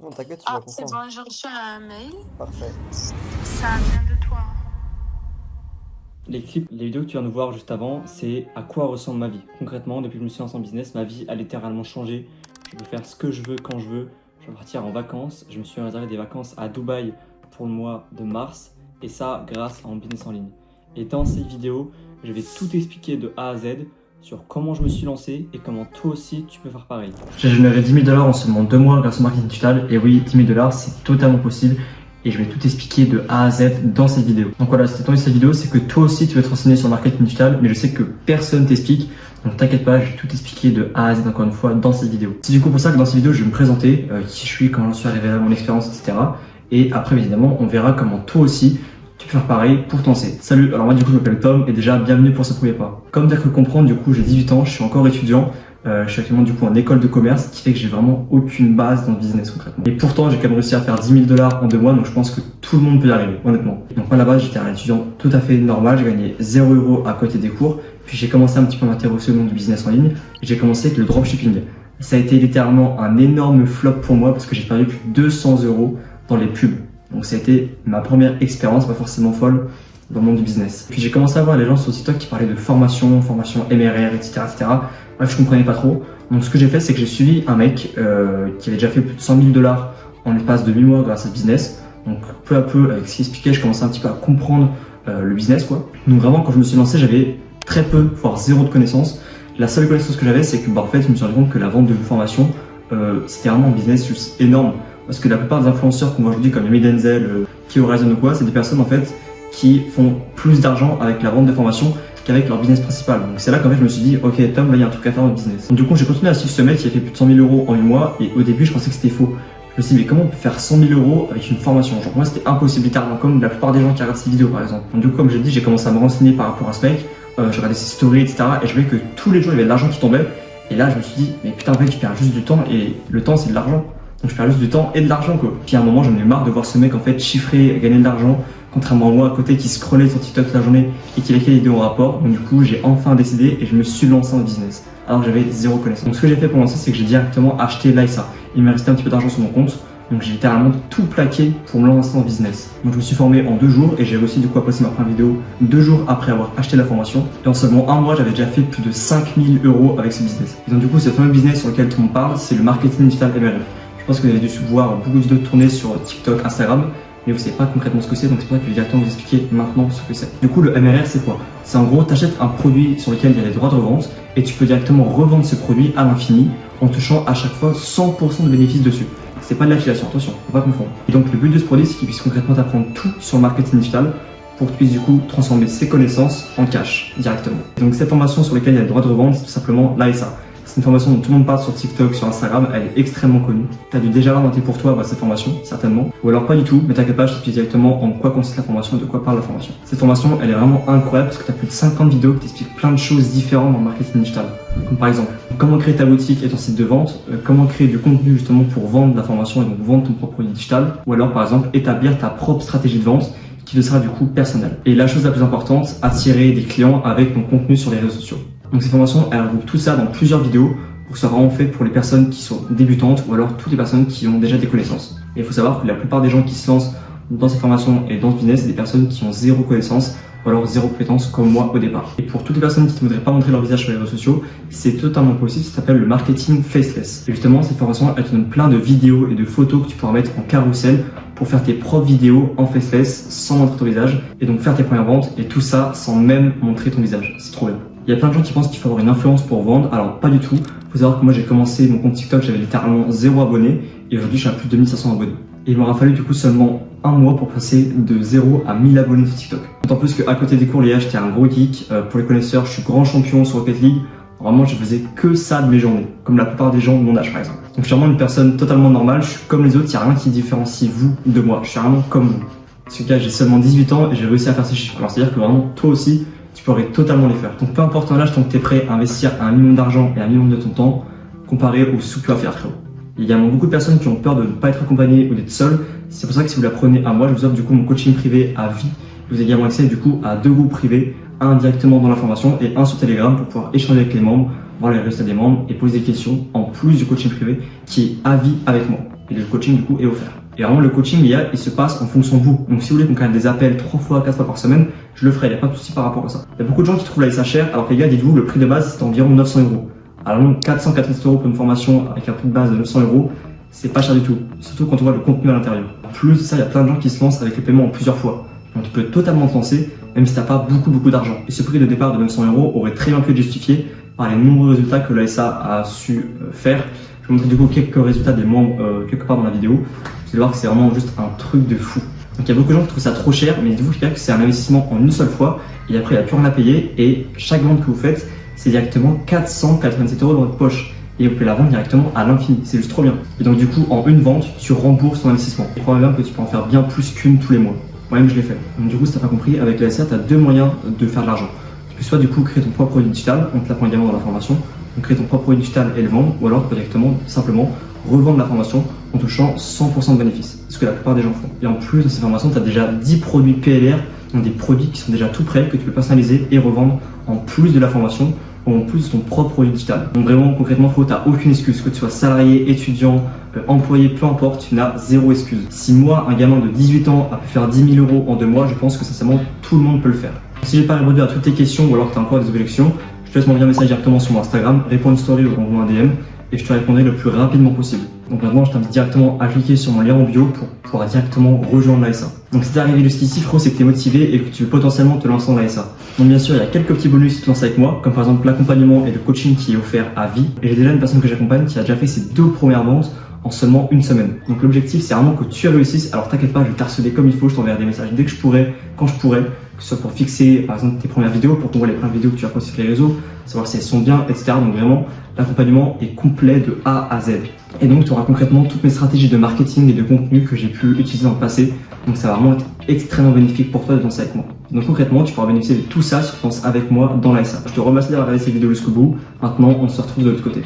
Non, t'inquiète, tu vas Ah, c'est comprendre. bon, j'ai reçu un mail. Parfait. Ça vient de toi. Les clips, les vidéos que tu viens de voir juste avant, c'est à quoi ressemble ma vie. Concrètement, depuis que je me suis lancé en business, ma vie a littéralement changé. Je peux faire ce que je veux quand je veux. Je peux partir en vacances. Je me suis réservé des vacances à Dubaï pour le mois de mars. Et ça, grâce à mon business en ligne. Et dans ces vidéos, je vais tout expliquer de A à Z sur comment je me suis lancé et comment toi aussi tu peux faire pareil. J'ai généré 10 000 $ en seulement 2 mois grâce au marketing digital. Et oui, 10 000 $, c'est totalement possible. Et je vais tout expliquer de A à Z dans cette vidéo. Donc voilà, si tu as envie de cette vidéo, c'est que toi aussi tu veux te renseigner sur le marketing digital, mais je sais que personne t'explique. Donc t'inquiète pas, je vais tout expliquer de A à Z encore une fois dans cette vidéo. C'est du coup pour ça que dans cette vidéo, je vais me présenter, qui je suis, comment j'en suis arrivé là, mon expérience, etc. Et après, évidemment, on verra comment toi aussi tu peux faire pareil pour te lancer. Salut, alors moi du coup je m'appelle Tom et déjà bienvenue pour ce premier pas. Comme tu as cru comprendre, du coup j'ai 18 ans, je suis encore étudiant. Je suis actuellement du coup en école de commerce, ce qui fait que j'ai vraiment aucune base dans le business concrètement. Et pourtant, j'ai quand même réussi à faire 10 000 $ en 2 mois, donc je pense que tout le monde peut y arriver, honnêtement. Donc moi, à la base, j'étais un étudiant tout à fait normal, j'ai gagné 0 € à côté des cours, puis j'ai commencé un petit peu à m'intéresser au monde du business en ligne, et j'ai commencé avec le dropshipping. Ça a été littéralement un énorme flop pour moi, parce que j'ai perdu plus de 200 € dans les pubs. Donc ça a été ma première expérience, pas forcément folle, dans le monde du business. Puis j'ai commencé à voir les gens sur TikTok qui parlaient de formation MRR, etc., etc. Bref, je comprenais pas trop. Donc ce que j'ai fait, c'est que j'ai suivi un mec qui avait déjà fait plus de 100 000 $ en l'espace de 8 mois grâce à ce business. Donc peu à peu, avec ce qu'il expliquait, je commençais un petit peu à comprendre le business, quoi. Donc vraiment, quand je me suis lancé, j'avais très peu, voire zéro de connaissances. La seule connaissance que j'avais, c'est que en fait, je me suis rendu compte que la vente de formation, c'était vraiment un business juste énorme. Parce que la plupart des influenceurs qu'on voit aujourd'hui, comme Amy Denzel, Key Horizon ou quoi, c'est des personnes en fait qui font plus d'argent avec la vente de formation qu'avec leur business principal. Donc c'est là qu'en fait je me suis dit, ok Tom, là il y a un truc à faire dans le business. Donc du coup j'ai continué à suivre ce mec qui a fait plus de 100 000 € en 8 mois et au début je pensais que c'était faux. Je me suis dit mais comment on peut faire 100 000 € avec une formation? Genre pour moi c'était impossible littéralement, comme la plupart des gens qui regardent ces vidéos par exemple. Donc du coup comme j'ai dit, j'ai commencé à me renseigner par rapport à ce mec, je regardais ses stories etc. Et je voyais que tous les jours il y avait de l'argent qui tombait. Et là je me suis dit mais putain en fait je perds juste du temps et le temps c'est de l'argent. Donc je perds juste du temps et de l'argent quoi. Puis à un moment j'en ai marre de voir ce mec en fait chiffrer, gagner de l'argent, contrairement à moi à côté qui scrollait sur TikTok toute la journée et qui avait fait des vidéos en rapport. Donc du coup j'ai enfin décidé et je me suis lancé en business alors que j'avais zéro connaissance. Donc ce que j'ai fait pour lancer, c'est que j'ai directement acheté l'ISA. Il m'est resté un petit peu d'argent sur mon compte. Donc j'ai littéralement tout plaqué pour me lancer en business. Donc je me suis formé en 2 jours et j'ai réussi du coup à poster ma première vidéo 2 jours après avoir acheté la formation. Et en seulement 1 mois, j'avais déjà fait plus de 5 000 € avec ce business. Et donc du coup, ce fameux business sur lequel tout le monde parle, c'est le marketing digital MLM. Je pense que vous avez dû voir beaucoup de vidéos tourner sur TikTok, Instagram, mais vous ne savez pas concrètement ce que c'est, donc c'est pour ça que je vais directement vous expliquer maintenant ce que c'est. Du coup, le MRR, c'est quoi? C'est en gros, tu achètes un produit sur lequel il y a les droits de revente et tu peux directement revendre ce produit à l'infini en touchant à chaque fois 100% de bénéfices dessus. C'est pas de l'affiliation, attention, faut pas confondre. Et donc, le but de ce produit, c'est qu'il puisse concrètement t'apprendre tout sur le marketing digital pour que tu puisses du coup transformer ses connaissances en cash directement. Et donc, cette formation sur laquelle il y a le droit de revente, c'est tout simplement l'ISA. C'est une formation dont tout le monde parle sur TikTok, sur Instagram, elle est extrêmement connue. Tu as dû déjà avoir noté pour toi cette formation, certainement. Ou alors pas du tout, mais t'inquiète pas, je t'explique directement en quoi consiste la formation et de quoi parle la formation. Cette formation, elle est vraiment incroyable parce que tu as plus de 50 vidéos qui t'expliquent plein de choses différentes dans le marketing digital. Comme par exemple, comment créer ta boutique et ton site de vente, comment créer du contenu justement pour vendre la formation et donc vendre ton propre produit digital. Ou alors par exemple, établir ta propre stratégie de vente qui te sera du coup personnelle. Et la chose la plus importante, attirer des clients avec ton contenu sur les réseaux sociaux. Donc cette formation, elle regroupe tout ça dans plusieurs vidéos pour que ce soit vraiment fait pour les personnes qui sont débutantes ou alors toutes les personnes qui ont déjà des connaissances. Et il faut savoir que la plupart des gens qui se lancent dans cette formation et dans ce business, c'est des personnes qui ont zéro connaissance ou alors zéro compétence comme moi au départ. Et pour toutes les personnes qui ne voudraient pas montrer leur visage sur les réseaux sociaux, c'est totalement possible, ça s'appelle le marketing faceless. Et justement, cette formation, elle te donne plein de vidéos et de photos que tu pourras mettre en carrousel pour faire tes propres vidéos en faceless sans montrer ton visage et donc faire tes premières ventes et tout ça sans même montrer ton visage. C'est trop bien. Il y a plein de gens qui pensent qu'il faut avoir une influence pour vendre, alors pas du tout. Il faut savoir que moi j'ai commencé mon compte TikTok, j'avais littéralement 0 abonnés et aujourd'hui je suis à plus de 2500 abonnés. Et il m'aura fallu du coup seulement 1 mois pour passer de 0 à 1000 abonnés sur TikTok. D'autant plus qu'à côté des cours, les gars, j'étais un gros geek. Pour les connaisseurs, je suis grand champion sur Rocket League. Vraiment, je faisais que ça de mes journées, comme la plupart des gens de mon âge par exemple. Donc je suis vraiment une personne totalement normale, je suis comme les autres, il n'y a rien qui différencie vous de moi, je suis vraiment comme vous. En tout cas, j'ai seulement 18 ans et j'ai réussi à faire ces chiffres. Alors c'est-à-dire que vraiment, toi aussi, tu pourrais totalement les faire. Donc peu importe ton âge, tant que tu es prêt à investir 1 million d'argent et 1 million de ton temps, comparé aux sous que tu vas faire, frérot. Il y a beaucoup de personnes qui ont peur de ne pas être accompagnées ou d'être seules. C'est pour ça que si vous l'apprenez à moi, je vous offre du coup mon coaching privé à vie. Vous avez également accès du coup à 2 groupes privés, un directement dans la formation et un sur Telegram pour pouvoir échanger avec les membres, voir les résultats des membres et poser des questions en plus du coaching privé qui est à vie avec moi. et le coaching du coup est offert. Et vraiment le coaching il se passe en fonction de vous. Donc si vous voulez qu'on prenne des appels 3 fois, 4 fois par semaine, je le ferai, il n'y a pas de souci par rapport à ça. Il y a beaucoup de gens qui trouvent la SA cher, alors que les gars, dites-vous, le prix de base c'est environ 900 euros. Alors 487 euros pour une formation avec un prix de base de 900 euros, c'est pas cher du tout, surtout quand on voit le contenu à l'intérieur. En plus de ça, il y a plein de gens qui se lancent avec le paiement en plusieurs fois. Donc tu peux totalement te lancer, même si tu n'as pas beaucoup d'argent. Et ce prix de départ de 900 euros aurait très bien pu être justifié par les nombreux résultats que l'ASA a su faire. Je vais vous montrer du coup quelques résultats des membres quelque part dans la vidéo. Vous allez voir que c'est vraiment juste un truc de fou. Donc il y a beaucoup de gens qui trouvent ça trop cher, mais dites-vous que c'est un investissement en une seule fois et après il n'y a plus rien à payer et chaque vente que vous faites, c'est directement 487 euros dans votre poche. Et vous pouvez la vendre directement à l'infini, c'est juste trop bien. Et donc du coup, en une vente, tu rembourses ton investissement. Et crois bien que tu peux en faire bien plus qu'une tous les mois. Moi-même, je l'ai fait. Donc du coup, si tu n'as pas compris, avec la SA, tu as deux moyens de faire de l'argent. Tu peux soit du coup créer ton propre produit digital, on te l'apprend également dans la formation, donc créer ton propre produit digital et le vendre, ou alors tu peux directement, simplement, revendre la formation en touchant 100% de bénéfices. C'est ce que la plupart des gens font. Et en plus de ces formations, tu as déjà 10 produits PLR, donc des produits qui sont déjà tout prêts, que tu peux personnaliser et revendre en plus de la formation, ou en plus de ton propre produit digital. Donc vraiment, concrètement, tu n'as aucune excuse. Que tu sois salarié, étudiant, employé, peu importe, tu n'as zéro excuse. Si moi, un gamin de 18 ans a pu faire 10 000 euros en 2 mois, je pense que sincèrement, tout le monde peut le faire. Si j'ai pas répondu à toutes tes questions ou alors que tu as encore des objections, je te laisse m'envoyer un message directement sur mon Instagram, réponds une story ou envoie un DM et je te répondrai le plus rapidement possible. Donc maintenant, je t'invite directement à cliquer sur mon lien en bio pour pouvoir directement rejoindre l'ASA. Donc si t'es arrivé jusqu'ici, frérot, c'est que t'es motivé et que tu veux potentiellement te lancer dans l'ASA. Donc bien sûr, il y a quelques petits bonus si tu te lances avec moi, comme par exemple l'accompagnement et le coaching qui est offert à vie. Et j'ai déjà une personne que j'accompagne qui a déjà fait ses 2 premières ventes en seulement une semaine. Donc l'objectif, c'est vraiment que tu réussisses. Alors t'inquiète pas, je vais t'harceler comme il faut, je t'enverrai des messages dès que je pourrai, quand je pourrai, que ce soit pour fixer par exemple tes premières vidéos, pour qu'on voit les premières vidéos que tu as postées sur les réseaux, savoir si elles sont bien, etc. Donc vraiment, l'accompagnement est complet de A à Z. Et donc tu auras concrètement toutes mes stratégies de marketing et de contenu que j'ai pu utiliser dans le passé. Donc ça va vraiment être extrêmement bénéfique pour toi de lancer avec moi. Donc concrètement, tu pourras bénéficier de tout ça si tu lances avec moi dans l'ASA. Je te remercie d'avoir regardé cette vidéo jusqu'au bout. Maintenant, on se retrouve de l'autre côté.